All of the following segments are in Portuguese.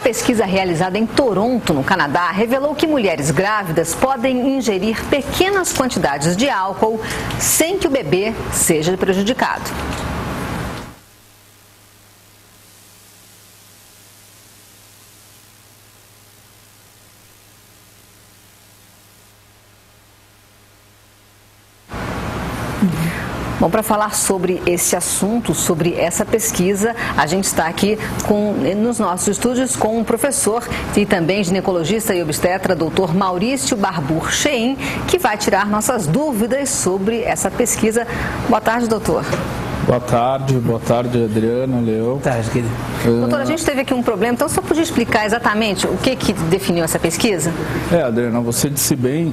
pesquisa realizada em Toronto, no Canadá, revelou que mulheres grávidas podem ingerir pequenas quantidades de álcool sem que o bebê seja prejudicado. Bom, para falar sobre esse assunto, sobre essa pesquisa, a gente está aqui nos nossos estúdios com um professor e também ginecologista e obstetra, doutor Maurício Barbour Cheim, que vai tirar nossas dúvidas sobre essa pesquisa. Boa tarde, doutor. Boa tarde, Adriana, Leão. Boa tarde, querido. Doutor, a gente teve aqui um problema, então só podia explicar exatamente o que definiu essa pesquisa? Adriana, você disse bem.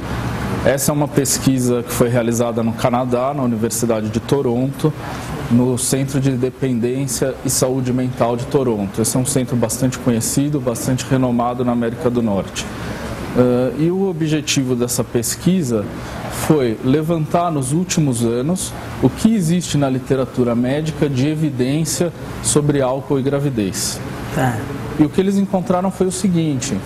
Essa é uma pesquisa que foi realizada no Canadá, na Universidade de Toronto, no Centro de Dependência e Saúde Mental de Toronto. Esse é um centro bastante conhecido, bastante renomado na América do Norte. E o objetivo dessa pesquisa foi levantar nos últimos anos o que existe na literatura médica de evidência sobre álcool e gravidez. E o que eles encontraram foi o seguinte: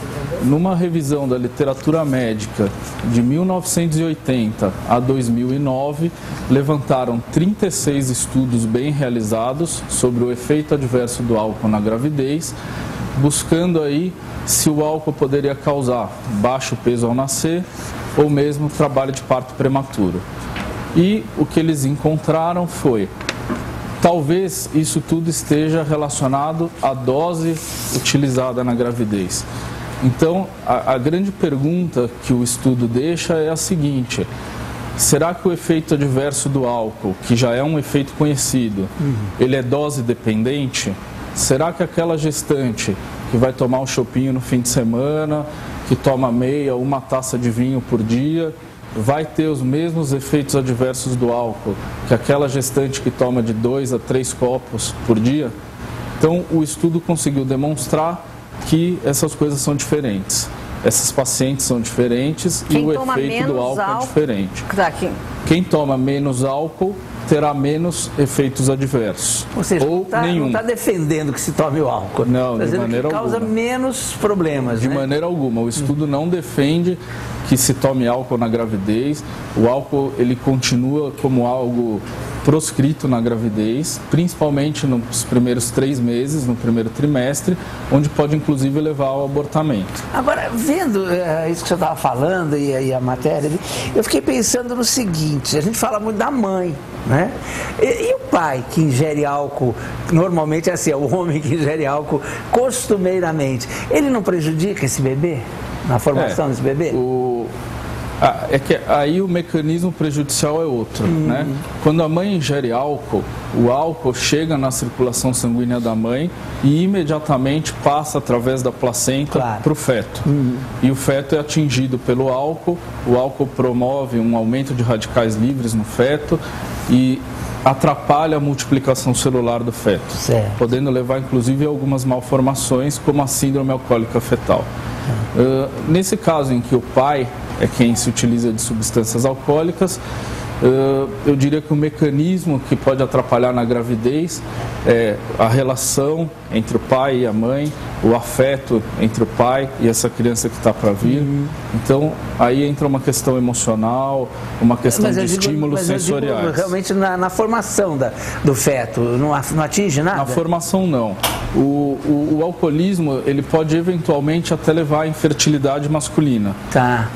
numa revisão da literatura médica de 1980 a 2009, levantaram 36 estudos bem realizados sobre o efeito adverso do álcool na gravidez, buscando aí se o álcool poderia causar baixo peso ao nascer ou mesmo trabalho de parto prematuro. E o que eles encontraram foi: talvez isso tudo esteja relacionado à dose utilizada na gravidez. Então, a grande pergunta que o estudo deixa é a seguinte: será que o efeito adverso do álcool, que já é um efeito conhecido, ele é dose dependente? Será que aquela gestante que vai tomar um chopinho no fim de semana, que toma meia, uma taça de vinho por dia, vai ter os mesmos efeitos adversos do álcool que aquela gestante que toma de 2 a 3 copos por dia? Então, o estudo conseguiu demonstrar que essas coisas são diferentes. Essas pacientes são diferentes e o efeito do álcool é diferente. Quem toma menos álcool terá menos efeitos adversos. Ou seja, ou nenhum. Não está defendendo que se tome o álcool. Não, de maneira alguma. Causa menos problemas, De maneira alguma. O estudo não defende que se tome álcool na gravidez. O álcool, ele continua como algo proscrito na gravidez, principalmente nos primeiros 3 meses, no primeiro trimestre, onde pode inclusive levar ao abortamento. Agora, vendo isso que você estava falando e a matéria, eu fiquei pensando no seguinte: a gente fala muito da mãe, né? E o pai que ingere álcool, normalmente é assim, é o homem que ingere álcool costumeiramente, ele não prejudica esse bebê? Na formação desse bebê? É que aí o mecanismo prejudicial é outro, né? Quando a mãe ingere álcool, o álcool chega na circulação sanguínea da mãe e imediatamente passa através da placenta para o feto. E o feto é atingido pelo álcool, o álcool promove um aumento de radicais livres no feto e atrapalha a multiplicação celular do feto, podendo levar inclusive a algumas malformações, como a síndrome alcoólica fetal. Nesse caso em que o pai é quem se utiliza de substâncias alcoólicas, eu diria que o mecanismo que pode atrapalhar na gravidez é a relação entre o pai e a mãe, o afeto entre o pai e essa criança que está para vir. Então, aí entra uma questão emocional, uma questão de estímulos sensoriais. Realmente na formação do feto, não atinge nada? Na formação, não. O alcoolismo, ele pode eventualmente até levar à infertilidade masculina.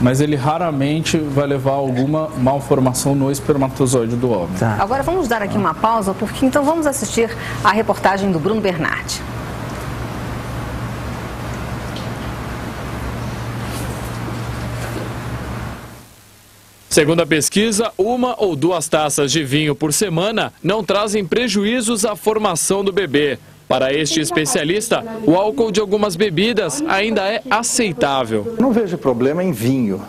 Mas ele raramente vai levar a alguma malformação no espermatozoide do homem. Agora vamos dar aqui uma pausa, porque então vamos assistir a reportagem do Bruno Bernardi. Segundo a pesquisa, 1 ou 2 taças de vinho por semana não trazem prejuízos à formação do bebê. Para este especialista, o álcool de algumas bebidas ainda é aceitável. Não vejo problema em vinho,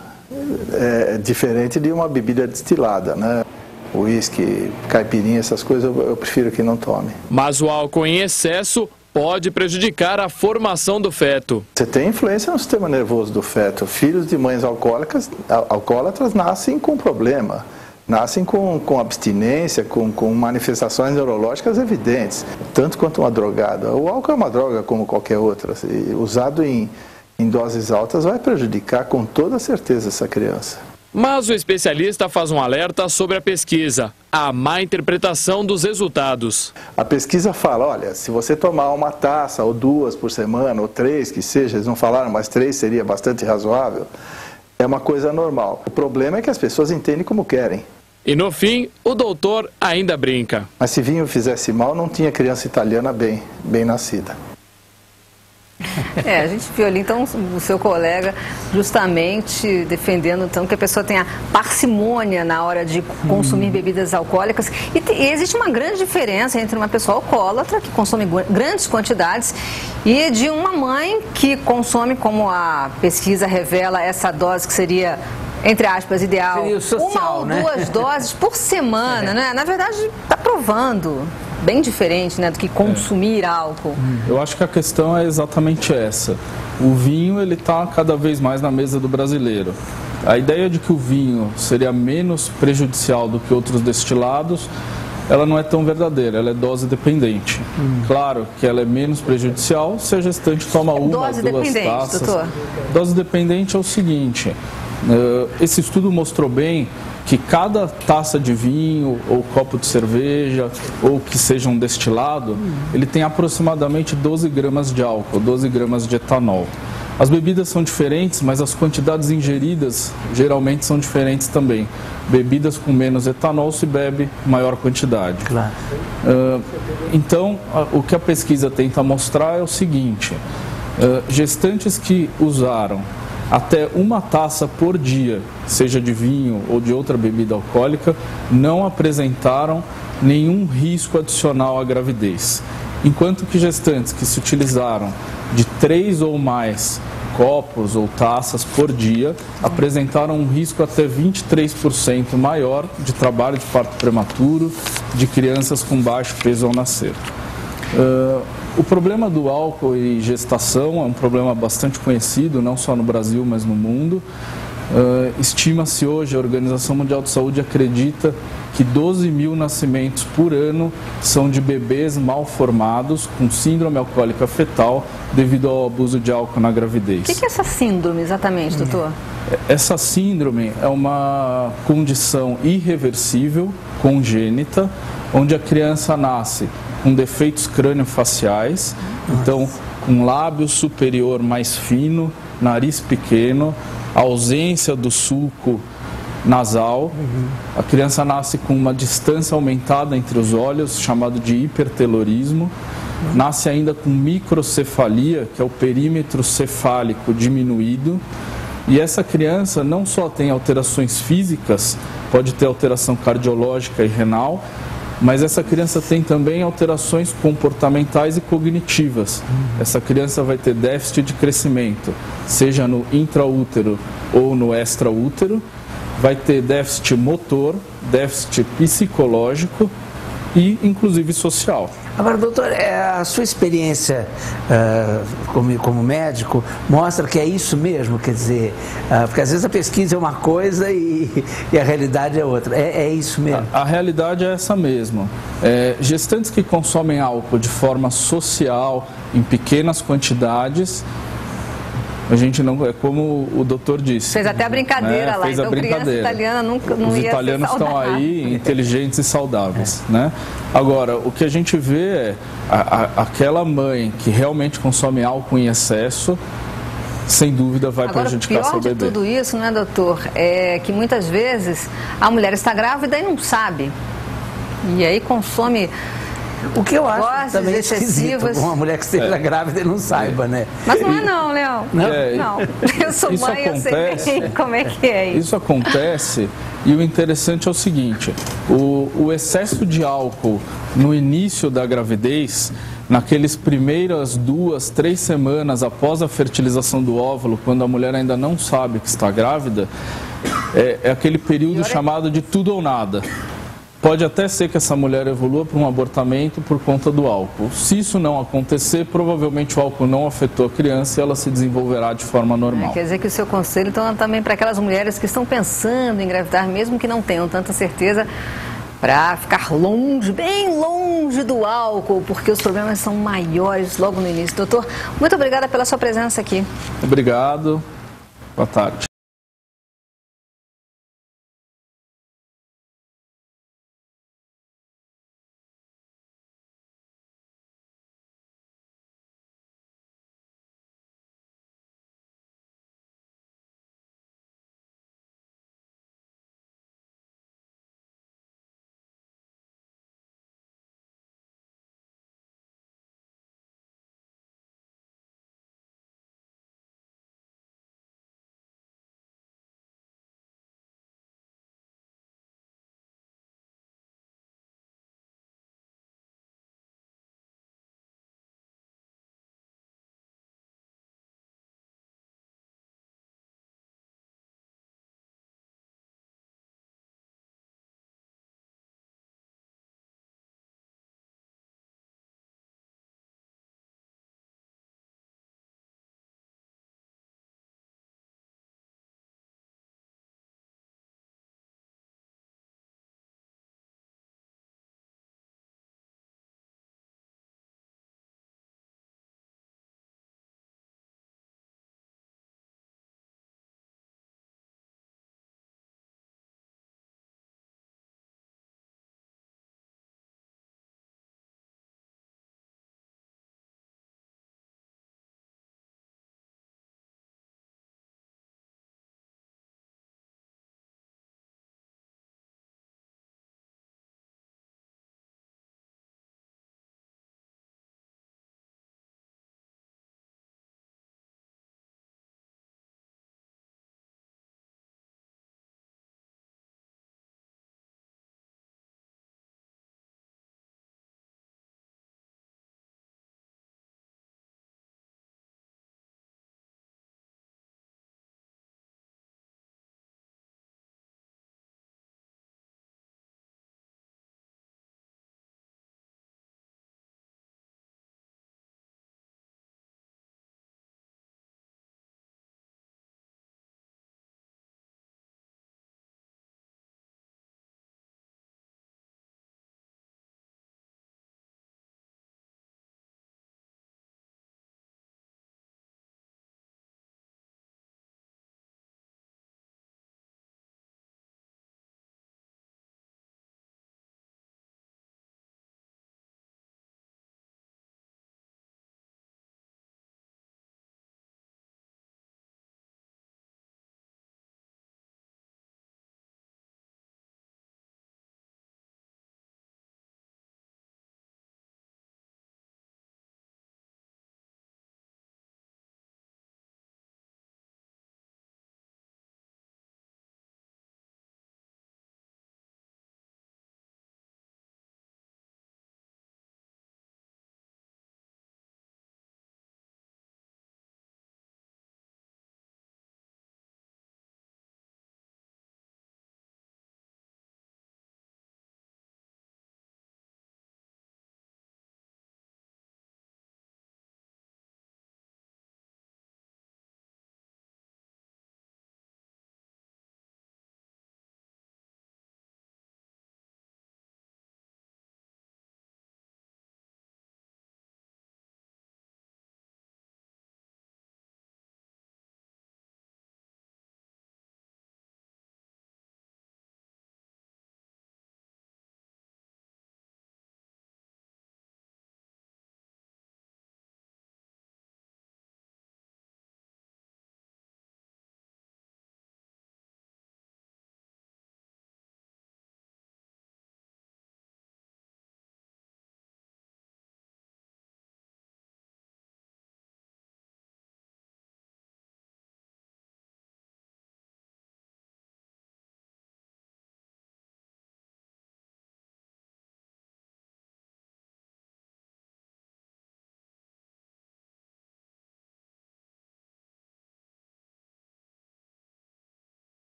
diferente de uma bebida destilada, né? Uísque, caipirinha, essas coisas eu prefiro que não tome. Mas o álcool em excesso pode prejudicar a formação do feto. Você tem influência no sistema nervoso do feto. Filhos de mães alcoólatras nascem com problema. nascem com abstinência, com manifestações neurológicas evidentes, tanto quanto uma drogada. O álcool é uma droga como qualquer outra, usado em doses altas vai prejudicar com toda certeza essa criança. Mas o especialista faz um alerta sobre a pesquisa, a má interpretação dos resultados. A pesquisa fala, olha, se você tomar uma taça ou 2 por semana, ou 3 que seja, eles não falaram, mas 3 seria bastante razoável, é uma coisa normal. O problema é que as pessoas entendem como querem. E no fim, o doutor ainda brinca. Mas se vinho fizesse mal, não tinha criança italiana bem nascida. A gente viu ali, então, o seu colega justamente defendendo, então, que a pessoa tenha parcimônia na hora de consumir bebidas alcoólicas. E existe uma grande diferença entre uma pessoa alcoólatra, que consome grandes quantidades, e de uma mãe que consome, como a pesquisa revela, essa dose que seria, entre aspas, ideal, social, 1 ou 2 doses por semana, né? Na verdade, está provando bem diferente, né, do que consumir álcool. Eu acho que a questão é exatamente essa. O vinho, ele está cada vez mais na mesa do brasileiro. A ideia de que o vinho seria menos prejudicial do que outros destilados, ela não é tão verdadeira, ela é dose dependente. Claro que ela é menos prejudicial se a gestante toma uma ou 2 taças. Doutor? Dose dependente é o seguinte, esse estudo mostrou bem que cada taça de vinho ou copo de cerveja ou que seja um destilado, ele tem aproximadamente 12 gramas de álcool, 12 gramas de etanol. As bebidas são diferentes, mas as quantidades ingeridas geralmente são diferentes também. Bebidas com menos etanol se bebe maior quantidade. Claro. Então, o que a pesquisa tenta mostrar é o seguinte, gestantes que usaram até 1 taça por dia, seja de vinho ou de outra bebida alcoólica, não apresentaram nenhum risco adicional à gravidez. Enquanto que gestantes que se utilizaram de 3 ou mais copos ou taças por dia apresentaram um risco até 23% maior de trabalho de parto prematuro de crianças com baixo peso ao nascer. O problema do álcool e gestação é um problema bastante conhecido, não só no Brasil, mas no mundo. Estima-se hoje, a Organização Mundial de Saúde acredita que 12 mil nascimentos por ano são de bebês mal formados com síndrome alcoólica fetal devido ao abuso de álcool na gravidez. O que é essa síndrome exatamente, doutor? Essa síndrome é uma condição irreversível, congênita, onde a criança nasce com defeitos crâniofaciais, então com lábio superior mais fino, nariz pequeno, ausência do sulco nasal, a criança nasce com uma distância aumentada entre os olhos, chamado de hipertelorismo, nasce ainda com microcefalia, que é o perímetro cefálico diminuído, e essa criança não só tem alterações físicas, pode ter alteração cardiológica e renal, mas essa criança tem também alterações comportamentais e cognitivas. Essa criança vai ter déficit de crescimento, seja no intraútero ou no extraútero, vai ter déficit motor, déficit psicológico e inclusive social. Agora, doutor, a sua experiência como médico mostra que é isso mesmo, quer dizer, porque às vezes a pesquisa é uma coisa e a realidade é outra. É isso mesmo? A realidade é essa mesmo. Gestantes que consomem álcool de forma social, em pequenas quantidades, a gente não, é como o doutor disse. Fez até a brincadeira lá, então criança italiana não Os ia italianos ser estão aí inteligentes e saudáveis, né? Agora, o que a gente vê é aquela mãe que realmente consome álcool em excesso, sem dúvida vai prejudicar seu bebê. O pior de tudo isso, né, doutor, é que muitas vezes a mulher está grávida e não sabe. E aí consome... O que eu acho também esquisito, uma mulher que esteja grávida e não saiba, né? Mas não é não, Leão. Não. Eu sou mãe, eu sei bem como é que é isso. Isso acontece e o interessante é o seguinte, o excesso de álcool no início da gravidez, naqueles primeiras 2, 3 semanas após a fertilização do óvulo, quando a mulher ainda não sabe que está grávida, é aquele período chamado de tudo ou nada. pode até ser que essa mulher evolua para um abortamento por conta do álcool. Se isso não acontecer, provavelmente o álcool não afetou a criança e ela se desenvolverá de forma normal. Quer dizer que o seu conselho, então, também para aquelas mulheres que estão pensando em engravidar, mesmo que não tenham tanta certeza, para ficar longe, bem longe do álcool, porque os problemas são maiores logo no início. Doutor, muito obrigada pela sua presença aqui. Obrigado. Boa tarde.